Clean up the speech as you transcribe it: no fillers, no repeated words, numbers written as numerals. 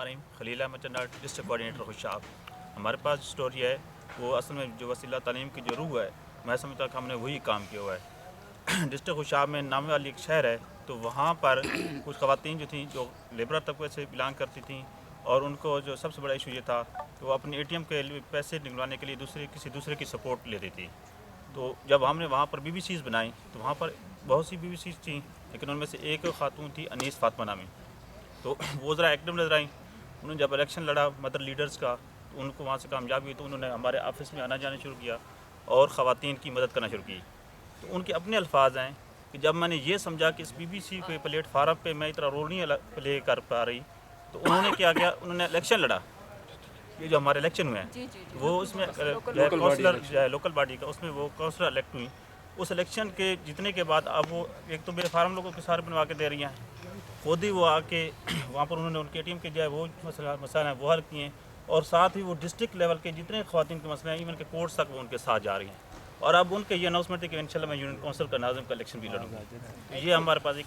रहीम, Khalil Ahmad चन्नाट, district coordinator Khushab. हमारे पास story है वो असल में जो वसीला तालीम की जो रूह है, मैं समझता कि हमने वही काम किया हुआ है। डिस्ट्रिक्ट खुशाब में नाम वाली एक शहर है, तो वहाँ पर कुछ ख़वातीन जो थी जो लेबर तबके से बिलोंग करती थी, और उनको जो सबसे बड़ा इशू ये था कि वो अपने ATM के लिए पैसे निकलवाने के लिए किसी दूसरे की सपोर्ट लेती थी। तो जब हमने वहाँ पर BBCs बनाई तो वहाँ पर बहुत सी BBCs थी, लेकिन उनमें से एक खातून थी अनीस फातिमा नामी। तो वो ज़रा एक्टिव नजर आई। उन्होंने जब इलेक्शन लड़ा मदर लीडर्स का, तो उनको वहाँ से कामयाबी हुई, तो उन्होंने हमारे ऑफिस में आना जाना शुरू किया और ख़वातीन की मदद करना शुरू की। तो उनके अपने अल्फाज हैं कि जब मैंने ये समझा कि इस BBC के प्लेटफार्म पे मैं इतना रोल नहीं प्ले कर पा रही, तो उन्होंने क्या किया, उन्होंने इलेक्शन लड़ा। ये जो हमारे इलेक्शन हुए हैं वो उसमें काउंसलर जो है लोकल बॉडी का, उसमें वो काउंसलर इलेक्ट हुई। उस इलेक्शन के जीतने के बाद अब वो एक तो मेरे फार्म लोगों के सारे बनवा के दे रही हैं, खुद ही वो आके वहाँ पर उन्होंने उनके ATM के जो है वो मसाला है वो हल किए हैं, और साथ ही वो डिस्ट्रिक्ट लेवल के जितने ख़वातीन के मसले हैं इवन के कोर्ट्स तक वो उनके साथ जा रही हैं। और अब उनके ये अनाउंसमेंट है कि इंशाल्लाह मैं यूनियन काउंसिल का नाज़िम का इलेक्शन भी लड़ूंगा। ये हमारे पास एक